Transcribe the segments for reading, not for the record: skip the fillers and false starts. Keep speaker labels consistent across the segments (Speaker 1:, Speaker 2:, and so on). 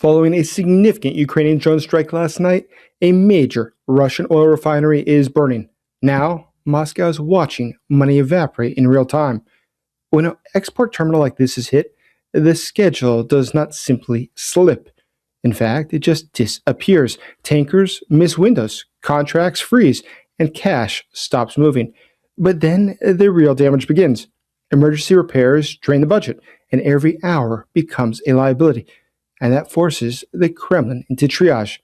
Speaker 1: Following a significant Ukrainian drone strike last night, a major Russian oil refinery is burning. Now, Moscow is watching money evaporate in real time. When an export terminal like this is hit, the schedule does not simply slip. In fact, it just disappears. Tankers miss windows, contracts freeze, and cash stops moving. But then the real damage begins. Emergency repairs drain the budget, and every hour becomes a liability. And that forces the Kremlin into triage.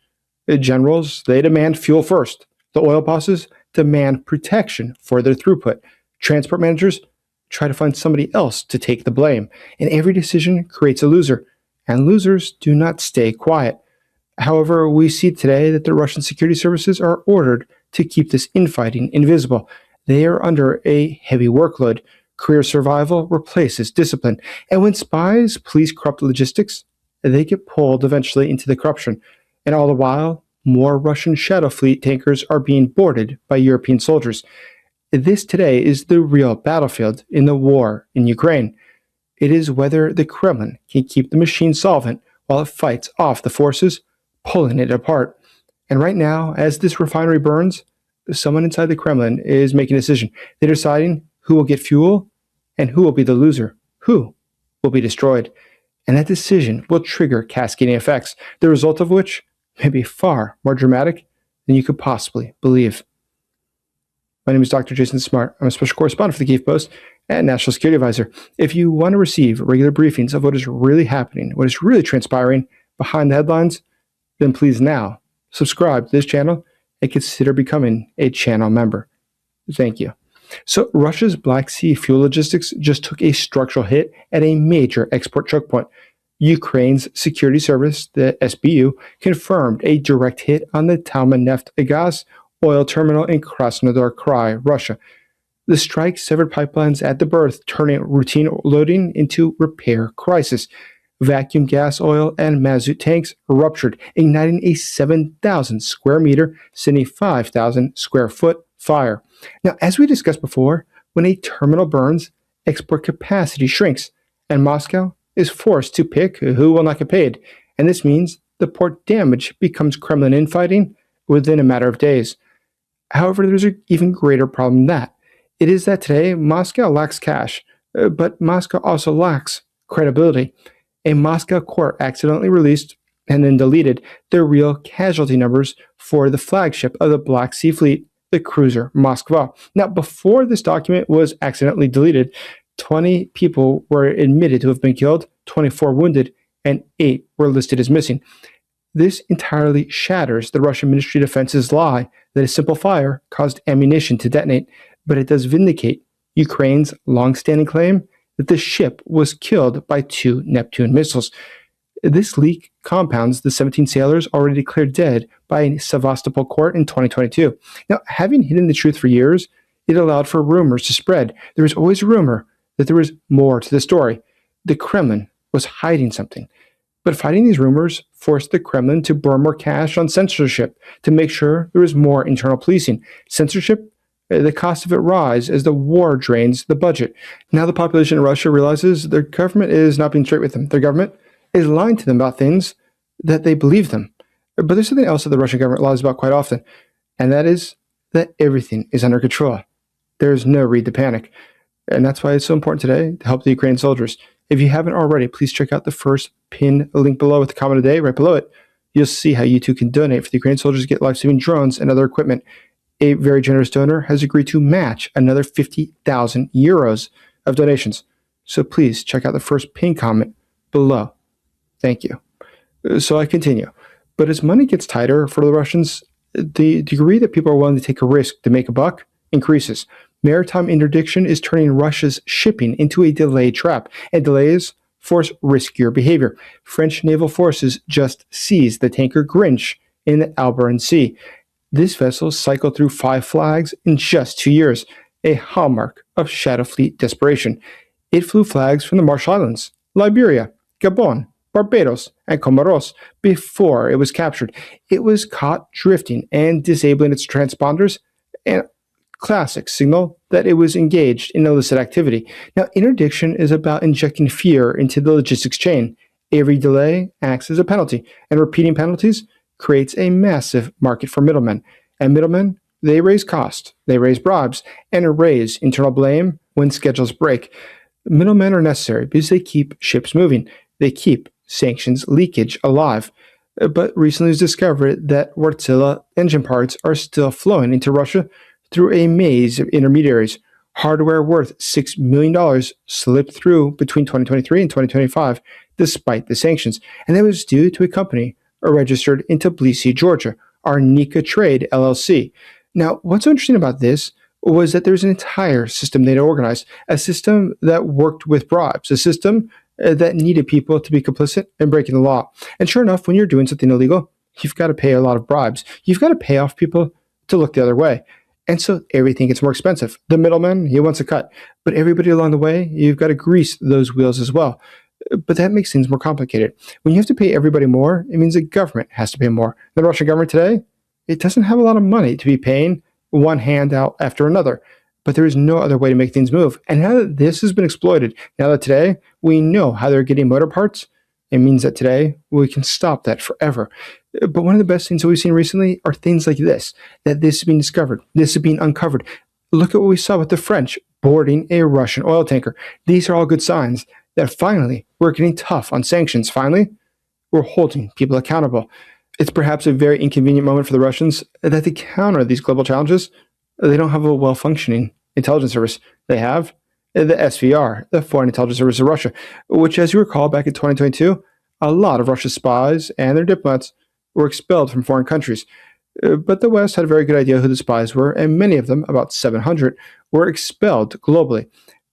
Speaker 1: The generals, they demand fuel first. The oil bosses demand protection for their throughput. Transport managers try to find somebody else to take the blame. And every decision creates a loser. And losers do not stay quiet. However, we see today that the Russian security services are ordered to keep this infighting invisible. They are under a heavy workload. Career survival replaces discipline. And when spies police corrupt logistics, they get pulled eventually into the corruption. And all the while, more Russian Shadow Fleet tankers are being boarded by European soldiers. This today is the real battlefield in the war in Ukraine. It is whether the Kremlin can keep the machine solvent while it fights off the forces, pulling it apart. And right now, as this refinery burns, someone inside the Kremlin is making a decision. They're deciding who will get fuel and who will be the loser, who will be destroyed. And that decision will trigger cascading effects, the result of which may be far more dramatic than you could possibly believe. My name is Dr. Jason Smart. I'm a special correspondent for the Kiev Post and National Security Advisor. If you want to receive regular briefings of what is really happening, what is really transpiring behind the headlines, then please now subscribe to this channel and consider becoming a channel member. Thank you. So Russia's Black Sea fuel logistics just took a structural hit at a major export choke point. Ukraine's security service, the SBU, confirmed a direct hit on the Tamanneftegaz oil terminal in Krasnodar Krai, Russia. The strike severed pipelines at the berth, turning routine loading into repair crisis. Vacuum gas oil and mazout tanks ruptured, igniting a 7,000 square meter, 75,000 square foot fire. Now, as we discussed before, when a terminal burns, export capacity shrinks, and Moscow is forced to pick who will not get paid. And this means the port damage becomes Kremlin infighting within a matter of days. However, there's an even greater problem than that. It is that today, Moscow lacks cash, but Moscow also lacks credibility. A Moscow court accidentally released and then deleted the real casualty numbers for the flagship of the Black Sea Fleet, the cruiser Moskva. Now, before this document was accidentally deleted, 20 people were admitted to have been killed, 24 wounded, and 8 were listed as missing. This entirely shatters the Russian Ministry of Defense's lie that a simple fire caused ammunition to detonate, but it does vindicate Ukraine's long-standing claim that the ship was killed by 2 Neptune missiles. This leak compounds the 17 sailors already declared dead by a Sevastopol court in 2022. Now, having hidden the truth for years, it allowed for rumors to spread. There was always a rumor that there was more to the story. The Kremlin was hiding something. But fighting these rumors forced the Kremlin to burn more cash on censorship to make sure there was more internal policing. Censorship, the cost of it rise as the war drains the budget. Now the population in Russia realizes their government is not being straight with them. Their government is lying to them about things that they believe them. But there's something else that the Russian government lies about quite often, and that is that everything is under control. There is no reason to panic. And that's why it's so important today to help the Ukrainian soldiers. If you haven't already, please check out the first pinned link below with the comment of the day. Right below it, you'll see how you too can donate for the Ukrainian soldiers to get life-saving drones and other equipment. A very generous donor has agreed to match another 50,000 euros of donations. So please check out the first pinned comment below. Thank you. So I continue. But as money gets tighter for the Russians, the degree that people are willing to take a risk to make a buck increases. Maritime interdiction is turning Russia's shipping into a delay trap, and delays force riskier behavior. French naval forces just seized the tanker Grinch in the Albaran Sea. This vessel cycled through 5 flags in just 2 years, a hallmark of Shadow Fleet desperation. It flew flags from the Marshall Islands, Liberia, Gabon, Barbados, and Comoros before it was captured. It was caught drifting and disabling its transponders, and classic signal that it was engaged in illicit activity. Now, interdiction is about injecting fear into the logistics chain, Every delay acts as a penalty, and repeating penalties creates a massive market for middlemen. And middlemen, they raise cost, they raise bribes, and raise internal blame when schedules break. Middlemen are necessary because they keep ships moving. They keep sanctions leakage alive. But recently it was discovered that Wärtsilä engine parts are still flowing into Russia through a maze of intermediaries. Hardware worth $6 million slipped through between 2023 and 2025 despite the sanctions, and that was due to a company registered in Tbilisi, Georgia, Arnica Trade LLC. Now, what's so interesting about this was that there's an entire system they had organized, a system that worked with bribes, a system that needed people to be complicit in breaking the law. And sure enough, when you're doing something illegal, you've got to pay a lot of bribes. You've got to pay off people to look the other way. And so everything gets more expensive. The middleman, he wants a cut. But everybody along the way, you've got to grease those wheels as well. But that makes things more complicated. When you have to pay everybody more, it means the government has to pay more. The Russian government today, it doesn't have a lot of money to be paying one handout after another. But there is no other way to make things move. And now that this has been exploited, now that today we know how they're getting motor parts, it means that today we can stop that forever. But one of the best things that we've seen recently are things like this, that this is being discovered, this is being uncovered. Look at what we saw with the French boarding a Russian oil tanker. These are all good signs that finally we're getting tough on sanctions. Finally, we're holding people accountable. It's perhaps a very inconvenient moment for the Russians that to counter these global challenges, they don't have a well-functioning intelligence service. They have the SVR, the Foreign Intelligence Service of Russia, which, as you recall, back in 2022, a lot of Russia's spies and their diplomats were expelled from foreign countries. But the West had a very good idea who the spies were, and many of them, about 700, were expelled globally.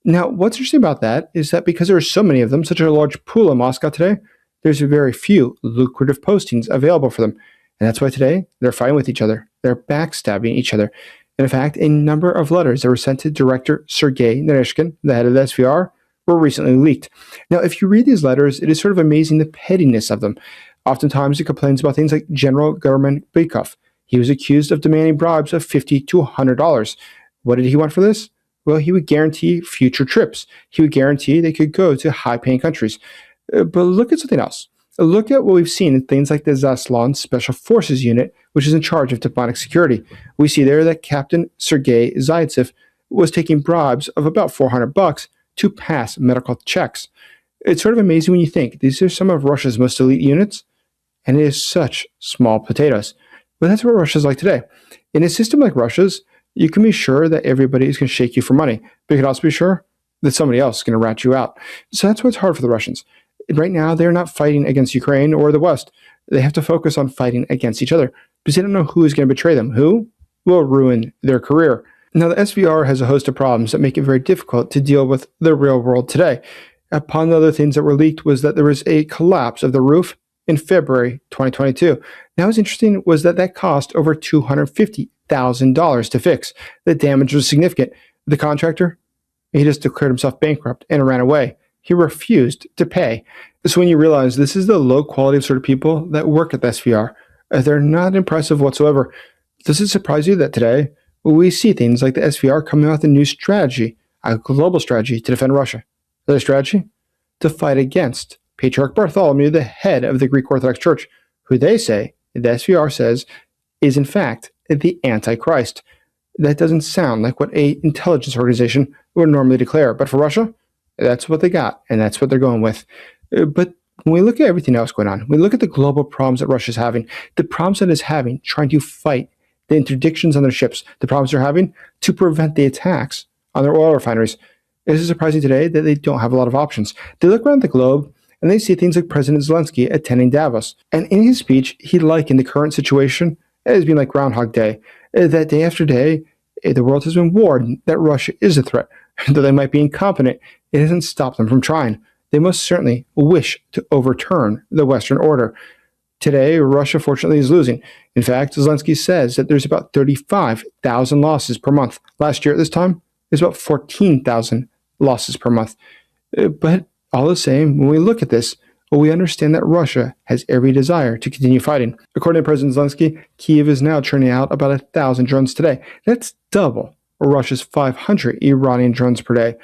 Speaker 1: Now, what's interesting about that is that because there are so many of them, such a large pool in Moscow today, there's very few lucrative postings available for them. And that's why today they're fighting with each other. They're backstabbing each other. And in fact, a number of letters that were sent to Director Sergei Narishkin, the head of the SVR, were recently leaked. Now, if you read these letters, it is sort of amazing the pettiness of them. Oftentimes, he complains about things like General German Bykov. He was accused of demanding bribes of $50 to $100. What did he want for this? Well, he would guarantee future trips. He would guarantee they could go to high-paying countries. But look at something else. Look at what we've seen in things like the Zaslan Special Forces Unit, which is in charge of diplomatic security. We see there that Captain Sergei Zaitsev was taking bribes of about $400 to pass medical checks. It's sort of amazing when you think these are some of Russia's most elite units, and it is such small potatoes. But that's what Russia's like today. In a system like Russia's, you can be sure that everybody is going to shake you for money, but you can also be sure that somebody else is going to rat you out. So that's what's hard for the Russians. Right now, they're not fighting against Ukraine or the West. They have to focus on fighting against each other because they don't know who is going to betray them. Who will ruin their career? Now, the SVR has a host of problems that make it very difficult to deal with the real world today. Upon the other things that were leaked was that there was a collapse of the roof in February 2022. Now, what's interesting was that cost over $250,000 to fix. The damage was significant. The contractor, he just declared himself bankrupt and ran away. He refused to pay. So when you realize this is the low quality of sort of people that work at the SVR, they're not impressive whatsoever. Does it surprise you that today we see things like the SVR coming out with a new strategy, a global strategy to defend Russia? Their strategy? To fight against Patriarch Bartholomew, the head of the Greek Orthodox Church, who they say, the SVR says, is in fact the Antichrist. That doesn't sound like what an intelligence organization would normally declare. But for Russia, that's what they got, and that's what they're going with. But when we look at everything else going on, we look at the global problems that Russia's having, the problems that it's having trying to fight the interdictions on their ships, the problems they're having to prevent the attacks on their oil refineries. It is surprising today that they don't have a lot of options. They look around the globe, and they see things like President Zelenskyy attending Davos. And in his speech, he likened the current situation as being like Groundhog Day, that day after day, the world has been warned that Russia is a threat. Though they might be incompetent, it hasn't stopped them from trying. They most certainly wish to overturn the Western order. Today, Russia fortunately is losing. In fact, Zelenskyy says that there's about 35,000 losses per month. Last year at this time, there's about 14,000 losses per month. But all the same, when we look at this, we understand that Russia has every desire to continue fighting. According to President Zelenskyy, Kyiv is now churning out about 1,000 drones today. That's double Russia's 500 Iranian drones per day.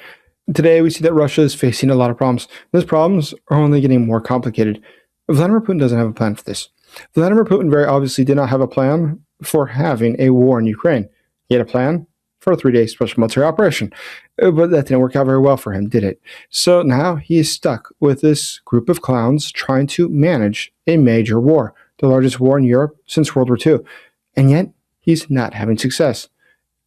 Speaker 1: Today, we see that Russia is facing a lot of problems. Those problems are only getting more complicated. Vladimir Putin doesn't have a plan for this. Vladimir Putin very obviously did not have a plan for having a war in Ukraine. He had a plan for a 3-day special military operation, but that didn't work out very well for him, did it? So now he is stuck with this group of clowns trying to manage a major war, the largest war in Europe since World War II, and yet he's not having success.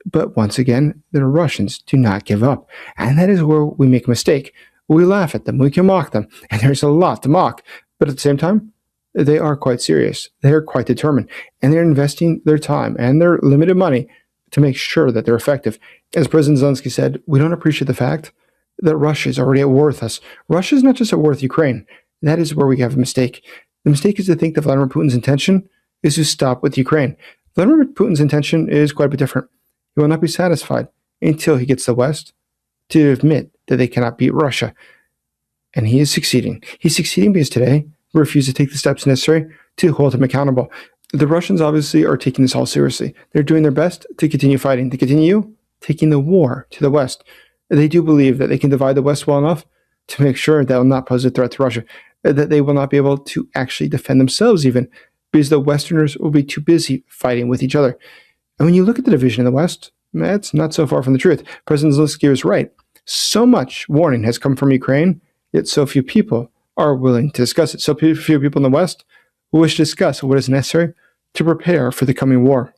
Speaker 1: But once again, the Russians do not give up. And that is where we make a mistake. We laugh at them, we can mock them, and there's a lot to mock. But at the same time, they are quite serious. They are quite determined. And they're investing their time and their limited money to make sure that they're effective. As President Zelenskyy said, we don't appreciate the fact that Russia is already at war with us. Russia is not just at war with Ukraine. That is where we have a mistake. The mistake is to think that Vladimir Putin's intention is to stop with Ukraine. Vladimir Putin's intention is quite a bit different. He will not be satisfied until he gets the West to admit that they cannot beat Russia. And he is succeeding. He's succeeding because today we refuse to take the steps necessary to hold him accountable. The Russians obviously are taking this all seriously. They're doing their best to continue fighting, to continue taking the war to the West. They do believe that they can divide the West well enough to make sure that will not pose a threat to Russia, that they will not be able to actually defend themselves even, because the Westerners will be too busy fighting with each other. And when you look at the division in the West, that's not so far from the truth. President Zelenskyy is right. So much warning has come from Ukraine, yet so few people are willing to discuss it. So few people in the West who wish to discuss what is necessary to prepare for the coming war.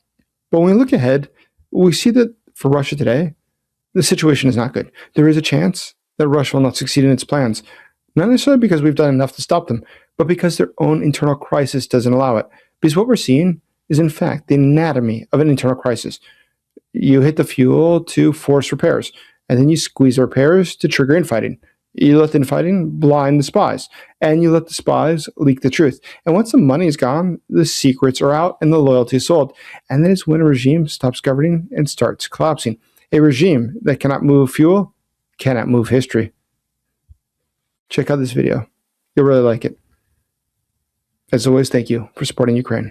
Speaker 1: But when we look ahead, we see that for Russia today, the situation is not good. There is a chance that Russia will not succeed in its plans, not necessarily because we've done enough to stop them, but because their own internal crisis doesn't allow it. Because what we're seeing is in fact the anatomy of an internal crisis. You hit the fuel to force repairs, and then you squeeze the repairs to trigger infighting. You let the infighting blind the spies, and you let the spies leak the truth. And once the money is gone, the secrets are out and the loyalty is sold. And that is when a regime stops governing and starts collapsing. A regime that cannot move fuel cannot move history. Check out this video. You'll really like it. As always, thank you for supporting Ukraine.